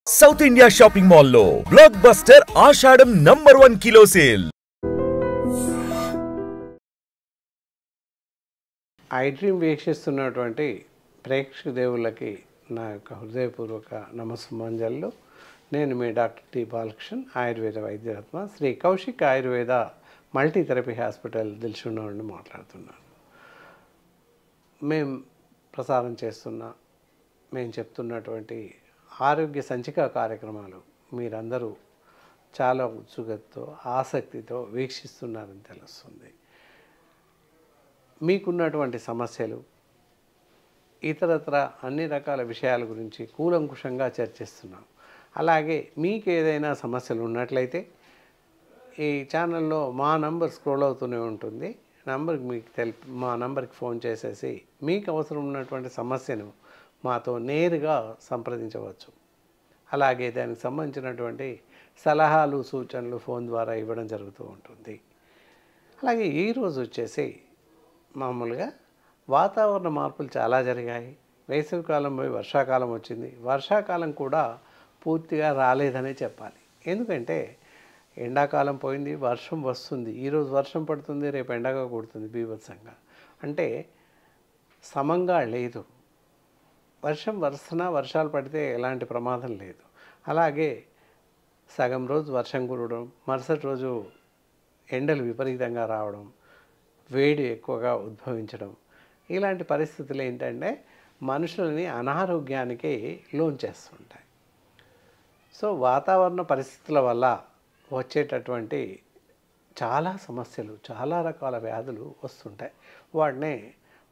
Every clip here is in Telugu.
సౌత్ ఇండియా షాపింగ్ మాల్ లో blockbuster Ashadham #1 kilo sale. I dream వీక్షిస్తున్నటువంటి ప్రేక్షక దేవుళ్ళకి నా యొక్క హృదయపూర్వక నమస్సుమాంజలు. నేను మీ డాక్టర్ టి బాలకృష్ణ, ఆయుర్వేద వైద్యరత్న, Shri Kaushik Ayurveda multi therapy hospital Dilsukhnagar నుండి మాట్లాడుతున్నాను. మేము ప్రసారం చేస్తున్న, మేము చెప్తున్నటువంటి ఆరోగ్య సంచిక కార్యక్రమాలు మీరందరూ చాలా ఉత్సుకతతో, ఆసక్తితో వీక్షిస్తున్నారని తెలుస్తుంది. మీకున్నటువంటి సమస్యలు, ఇతరత్ర అన్ని రకాల విషయాల గురించి కూలంకుషంగా చర్చిస్తున్నాం. అలాగే మీకు ఏదైనా సమస్యలు ఉన్నట్లయితే ఈ ఛానల్లో మా నంబర్ స్క్రోల్ అవుతూనే ఉంటుంది. మా నంబర్కి ఫోన్ చేసేసి మీకు అవసరం ఉన్నటువంటి సమస్యను మాతో నేరుగా సంప్రదించవచ్చు. అలాగే దానికి సంబంధించినటువంటి సలహాలు, సూచనలు ఫోన్ ద్వారా ఇవ్వడం జరుగుతూ ఉంటుంది. అలాగే ఈరోజు వచ్చేసి మామూలుగా వాతావరణ మార్పులు చాలా జరిగాయి. వేసవికాలం పోయి వర్షాకాలం వచ్చింది. వర్షాకాలం కూడా పూర్తిగా రాలేదనే చెప్పాలి. ఎందుకంటే ఎండాకాలం పోయింది, వర్షం వస్తుంది. ఈరోజు వర్షం పడుతుంది, రేపు ఎండగా కొడుతుంది బీభత్సంగా. అంటే సమంగా లేదు. వర్షాలు పడితే ఎలాంటి ప్రమాదం లేదు. అలాగే సగం రోజు వర్షం కురవడం, మరుసటి రోజు ఎండలు విపరీతంగా రావడం, వేడి ఎక్కువగా ఉద్భవించడం, ఇలాంటి పరిస్థితులు ఏంటంటే మనుషులని అనారోగ్యానికి లోన్ చేస్తుంటాయి. సో వాతావరణ పరిస్థితుల వల్ల వచ్చేటటువంటి చాలా సమస్యలు, చాలా రకాల వ్యాధులు వస్తుంటాయి. వాటినే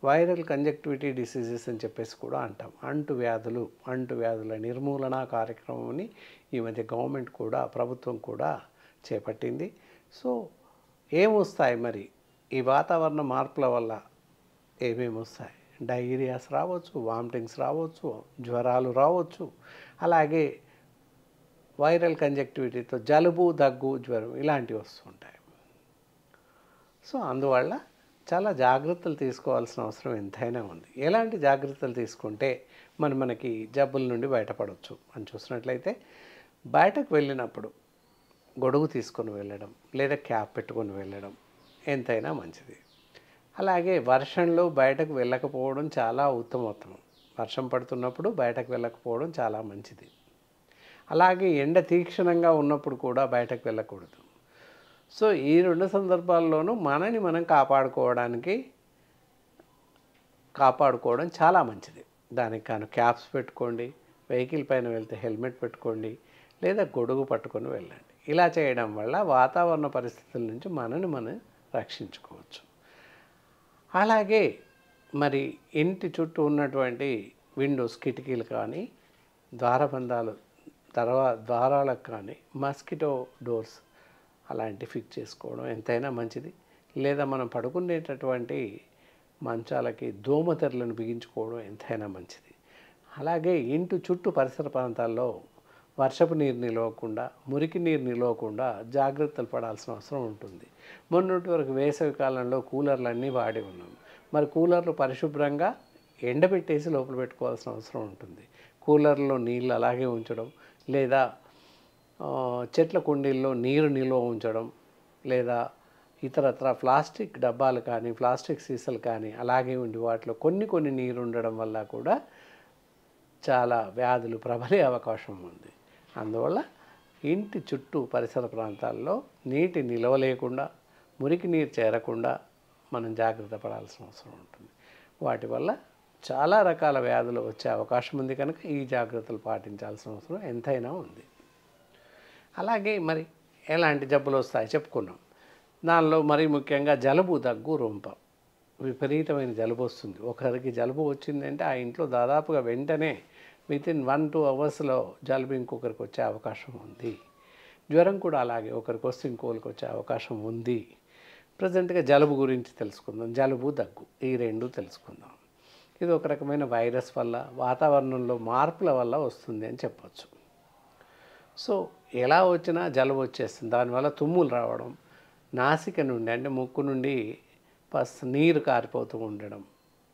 వైరల్ కంజక్టివిటీ డిసీజెస్ అని చెప్పేసి కూడా అంటాం. అంటువ్యాధుల నిర్మూలన కార్యక్రమాన్ని ఈ మధ్య గవర్నమెంట్ కూడా, ప్రభుత్వం కూడా చేపట్టింది. సో ఏమొస్తాయి మరి ఈ వాతావరణ మార్పుల వల్ల? ఏమేమి వస్తాయి? డయేరియాస్ రావచ్చు, వామిటింగ్స్ రావచ్చు, జ్వరాలు రావచ్చు. అలాగే వైరల్ కంజక్టివిటీతో జలుబు, దగ్గు, జ్వరం ఇలాంటివి వస్తుంటాయి. సో అందువల్ల చాలా జాగ్రత్తలు తీసుకోవాల్సిన అవసరం ఎంతైనా ఉంది. ఎలాంటి జాగ్రత్తలు తీసుకుంటే మనకి జబ్బుల నుండి బయటపడవచ్చు అని చూసినట్లయితే, బయటకు వెళ్ళినప్పుడు గొడుగు తీసుకొని వెళ్ళడం, లేదా క్యాప్ పెట్టుకొని వెళ్ళడం ఎంతైనా మంచిది. అలాగే వర్షంలో బయటకు వెళ్ళకపోవడం చాలా ఉత్తమోత్తమం. వర్షం పడుతున్నప్పుడు బయటకు వెళ్ళకపోవడం చాలా మంచిది. అలాగే ఎండ తీక్షణంగా ఉన్నప్పుడు కూడా బయటకు వెళ్ళకూడదు. సో ఈ రెండు సందర్భాల్లోనూ మనని మనం కాపాడుకోవడం చాలా మంచిది. దానికి కాను క్యాప్స్ పెట్టుకోండి, వెహికల్ పైన వెళ్తే హెల్మెట్ పెట్టుకోండి, లేదా గొడుగు పట్టుకొని వెళ్ళండి. ఇలా చేయడం వల్ల వాతావరణ పరిస్థితుల నుంచి మనని మనం రక్షించుకోవచ్చు. అలాగే మరి ఇంటి చుట్టూ ఉన్నటువంటి విండోస్, కిటికీలు కానీ, ద్వారాలకు కానీ మస్కిటో డోర్స్ అలాంటివి ఫిక్స్ చేసుకోవడం ఎంతైనా మంచిది. లేదా మనం పడుకునేటటువంటి మంచాలకి దోమతెరలను బిగించుకోవడం ఎంతైనా మంచిది. అలాగే ఇంటి చుట్టూ పరిసర ప్రాంతాల్లో వర్షపు నీరు నిలవకుండా, మురికి నీరు నిలవకుండా జాగ్రత్తలు పడాల్సిన అవసరం ఉంటుంది. మొన్నటి వరకు వేసవి కాలంలో కూలర్లు అన్నీ వాడి ఉన్నాం. మరి కూలర్లు పరిశుభ్రంగా ఎండబెట్టేసి లోపల పెట్టుకోవాల్సిన అవసరం ఉంటుంది. కూలర్లో నీళ్ళు అలాగే ఉంచడం, లేదా చెట్ల కుండీల్లో నీరు నిల్వ ఉంచడం, లేదా ఇతరత్ర ప్లాస్టిక్ డబ్బాలు కానీ, ప్లాస్టిక్ సీసాలు కానీ అలాగే ఉండి వాటిలో కొన్ని నీరు ఉండడం వల్ల కూడా చాలా వ్యాధులు ప్రబలే అవకాశం ఉంది. అందువల్ల ఇంటి చుట్టూ పరిసర ప్రాంతాల్లో నీటి నిల్వ లేకుండా, మురికి నీరు చేరకుండా మనం జాగ్రత్త పడాల్సిన అవసరం ఉంటుంది. వాటి వల్ల చాలా రకాల వ్యాధులు వచ్చే అవకాశం ఉంది. కనుక ఈ జాగ్రత్తలు పాటించాల్సిన అవసరం ఎంతైనా ఉంది. అలాగే మరి ఎలాంటి జబ్బులు వస్తాయి చెప్పుకున్నాం. దానిలో మరీ ముఖ్యంగా జలుబు, దగ్గు, రొంప. విపరీతమైన జలుబు వస్తుంది. ఒకరికి జలుబు వచ్చిందంటే ఆ ఇంట్లో దాదాపుగా వెంటనే వితిన్ 1-2 అవర్స్లో జలుబు ఇంకొకరికి వచ్చే అవకాశం ఉంది. జ్వరం కూడా అలాగే, ఒకరికి వస్తే ఇంకొకరికి వచ్చే అవకాశం ఉంది. ప్రజెంట్గా జలుబు గురించి తెలుసుకుందాం. జలుబు, దగ్గు ఈ రెండు తెలుసుకుందాం. ఇది ఒక రకమైన వైరస్ వల్ల, వాతావరణంలో మార్పుల వల్ల వస్తుంది అని చెప్పచ్చు. సో ఎలా వచ్చినా జలుబు వచ్చేస్తుంది. దానివల్ల తుమ్ములు రావడం, నాసిక నుండి అంటే ముక్కు నుండి నీరు కారిపోతూ ఉండడం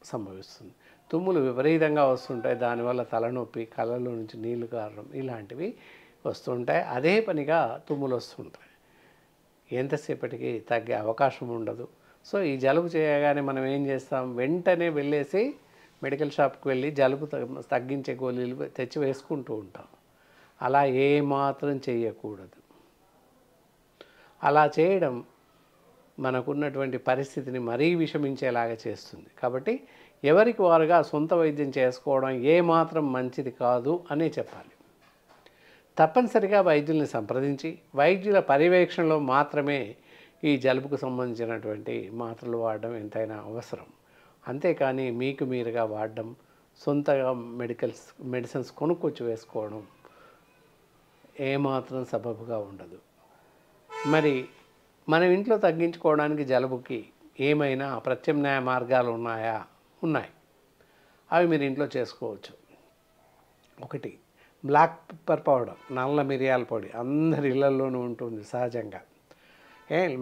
సంభవిస్తుంది. తుమ్ములు విపరీతంగా వస్తుంటాయి, దానివల్ల తలనొప్పి, కళ్ళలో నుంచి నీళ్లు కారడం ఇలాంటివి వస్తుంటాయి. అదే పనిగా తుమ్ములు వస్తుంటాయి, ఎంతసేపటికి తగ్గే అవకాశం ఉండదు. సో ఈ జలుబు చేయగానే మనం ఏం చేస్తాం, వెంటనే వెళ్ళేసి మెడికల్ షాప్కి వెళ్ళి జలుబు తగ్గించే గోళీలు తెచ్చి వేసుకుంటూ ఉంటాం. అలా ఏమాత్రం చేయకూడదు. అలా చేయడం మనకున్నటువంటి పరిస్థితిని మరీ విషమించేలాగా చేస్తుంది. కాబట్టి ఎవరికి వారుగా సొంత వైద్యం చేసుకోవడం ఏమాత్రం మంచిది కాదు అనే చెప్పాలి. తప్పనిసరిగా వైద్యుల్ని సంప్రదించి వైద్యుల పర్యవేక్షణలో మాత్రమే ఈ జలుబుకు సంబంధించినటువంటి మాత్రలు వాడడం ఎంతైనా అవసరం. అంతేకాని మీకు మీరుగా వాడడం, సొంతగా మెడిసిన్స్ కొనుక్కొచ్చి వేసుకోవడం ఏమాత్రం సబబుగా ఉండదు. మరి మనం ఇంట్లో తగ్గించుకోవడానికి జలుబుకి ఏమైనా ప్రత్యామ్నాయ మార్గాలు ఉన్నాయా? ఉన్నాయి. అవి మీరు ఇంట్లో చేసుకోవచ్చు. ఒకటి, బ్లాక్ పెప్పర్ పౌడర్, నల్ల మిరియాల పొడి అందరి ఇళ్లలోనూ ఉంటుంది సహజంగా.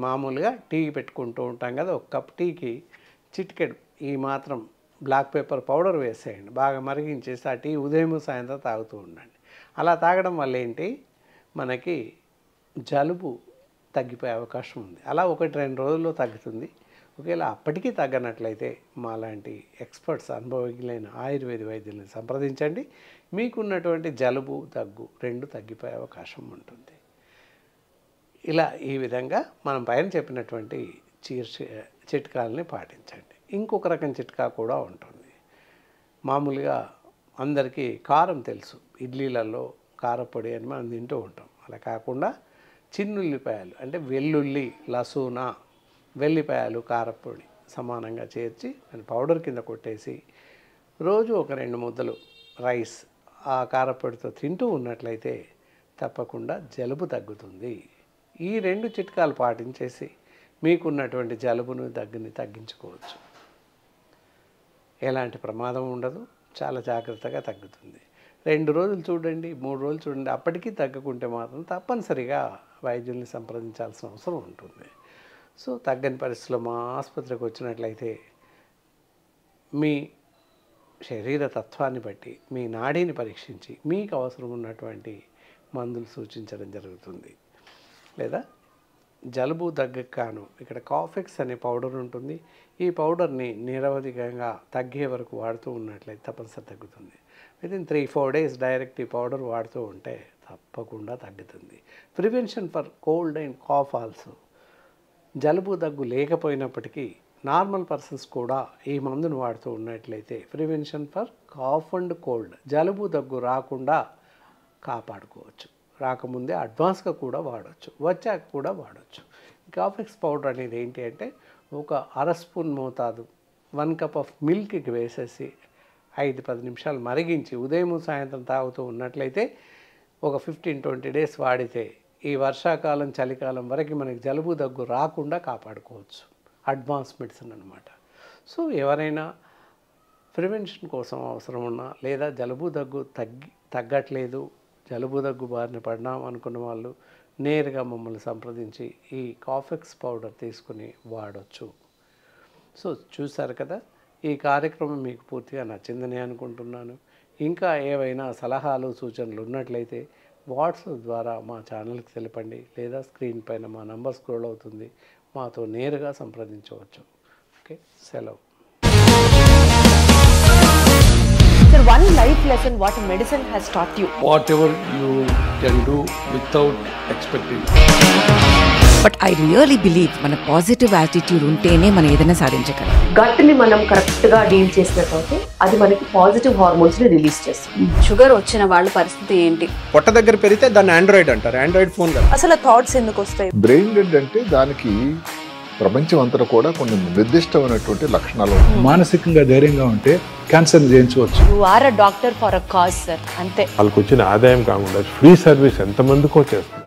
మామూలుగా టీ పెట్టుకుంటూ ఉంటాం కదా, ఒక కప్ టీకి చిటికెడు ఈ మాత్రం బ్లాక్ పెప్పర్ పౌడర్ వేసేయండి, బాగా మరిగించేసి ఆ టీ ఉదయం సాయంత్రం తాగుతూ ఉండండి. అలా తాగడం వల్ల ఏంటి, మనకి జలుబు తగ్గిపోయే అవకాశం ఉంది. అలా 1-2 రోజుల్లో తగ్గుతుంది. ఒకవేళ అప్పటికీ తగ్గనట్లయితే మాలాంటి ఎక్స్పర్ట్స్, అనుభవజ్ఞులైన ఆయుర్వేద వైద్యులను సంప్రదించండి. మీకున్నటువంటి జలుబు, దగ్గు 2 తగ్గిపోయే అవకాశం ఉంటుంది. ఇలా ఈ విధంగా మనం పైన చెప్పినటువంటి చిట్కాలని పాటించండి. ఇంకొక రకం చిట్కా కూడా ఉంటుంది. మామూలుగా అందరికీ కారం తెలుసు, ఇడ్లీలలో కారపొడి అని మనం తింటూ ఉంటాం. అలా కాకుండా చిన్నుల్లిపాయలు అంటే వెల్లుల్లి, లసూన, వెల్లిపాయలు, కారపొడి సమానంగా చేర్చి దాన్ని పౌడర్ కింద కొట్టేసి రోజు ఒక 2 ముద్దలు రైస్ ఆ కారపొడితో తింటూ ఉన్నట్లయితే తప్పకుండా జలుబు తగ్గుతుంది. ఈ 2 చిట్కాలు పాటించేసి మీకున్నటువంటి జలుబును, దగ్గుని తగ్గించుకోవచ్చు. ఎలాంటి ప్రమాదం ఉండదు, చాలా జాగ్రత్తగా తగ్గుతుంది. 2 రోజులు చూడండి, 3 రోజులు చూడండి, అప్పటికీ తగ్గకుంటే మాత్రం తప్పనిసరిగా వైద్యుల్ని సంప్రదించాల్సిన అవసరం ఉంటుంది. సో తగ్గని పరిస్థితిలో మా ఆసుపత్రికి వచ్చినట్లయితే మీ శరీర తత్వాన్ని బట్టి మీ నాడీని పరీక్షించి మీకు అవసరం ఉన్నటువంటి మందులు సూచించడం జరుగుతుంది. లేదా జలుబు, దగ్గుకు కాను ఇక్కడ కాఫెక్స్ అనే పౌడర్ ఉంటుంది. ఈ పౌడర్ని నిరవధికంగా తగ్గే వరకు వాడుతూ ఉన్నట్లయితే తప్పనిసరి తగ్గుతుంది. వితిన్ 3-4 డేస్ డైరెక్ట్ ఈ పౌడర్ వాడుతూ ఉంటే తప్పకుండా తగ్గుతుంది. Prevention for cold and cough also. జలుబు, దగ్గు లేకపోయినప్పటికీ నార్మల్ పర్సన్స్ కూడా ఈ మందును వాడుతూ ఉన్నట్లయితే prevention for cough and cold, జలుబు, దగ్గు రాకుండా కాపాడుకోవచ్చు. రాకముందే అడ్వాన్స్గా కూడా వాడవచ్చు, వచ్చాక కూడా వాడవచ్చు. కాఫెక్స్ పౌడర్ అనేది ఏంటి అంటే ఒక 1/2 స్పూన్ మోతాదు 1 కప్ ఆఫ్ మిల్క్కి వేసేసి 5-10 నిమిషాలు మరిగించి ఉదయం సాయంత్రం తాగుతూ ఉన్నట్లయితే ఒక 15-20 డేస్ వాడితే ఈ వర్షాకాలం, చలికాలం వరకు మనకి జలుబు, దగ్గు రాకుండా కాపాడుకోవచ్చు. అడ్వాన్స్ మెడిసిన్ అన్నమాట. సో ఎవరైనా ప్రివెన్షన్ కోసం అవసరం ఉన్నా లేదా జలుబు, దగ్గు తగ్గట్లేదు, జలుబు, దగ్గు బారిన పడినాం అనుకున్న వాళ్ళు నేరుగా మమ్మల్ని సంప్రదించి ఈ కాఫెక్స్ పౌడర్ తీసుకుని వాడవచ్చు. సో చూశారు కదా, ఈ కార్యక్రమం మీకు పూర్తిగా నచ్చిందని అనుకుంటున్నాను. ఇంకా ఏవైనా సలహాలు, సూచనలు ఉన్నట్లయితే వాట్సాప్ ద్వారా మా ఛానల్కి తెలపండి, లేదా స్క్రీన్ పైన మా నంబర్ స్క్రోల్ అవుతుంది, మాతో నేరుగా సంప్రదించవచ్చు. ఓకే, సెలవు. Sir, one life lesson what medicine has taught you. Whatever you can do without expecting. But I really believe మన పాజిటివ్ యాటిట్యూడ్ ఉంటేనే మనం ఏదైనా సాధించగలం. గట్ ని మనం కరెక్ట్ గా డీల్ చేసినట్లయితే అది మనకి పాజిటివ్ హార్మోన్స్ ని రిలీజ్ చేస్తుంది. షుగర్ వచ్చిన వాళ్ళ పరిస్థితి ఏంటి? పొట్ట దగ్గర పెరిగితే దాన్ని ఆండ్రాయిడ్ అంటారు, ఆండ్రాయిడ్ ఫోన్ కదా. అసలు థాట్స్ ఎందుకు వస్తాయి? బ్రెయిన్ డెడ్ అంటే దానికి ప్రపంచం అంతా కూడా కొన్ని నిర్దిష్టమైనటువంటి లక్షణాలు. మానసికంగా ధైర్యంగా ఉంటే క్యాన్సర్ జయించవచ్చు. You are a doctor for a cause sir, అంతే. వాళ్ళకి వచ్చిన ఆదాయం కాకుండా ఫ్రీ సర్వీస్ ఎంతమందికో చేస్తుంది.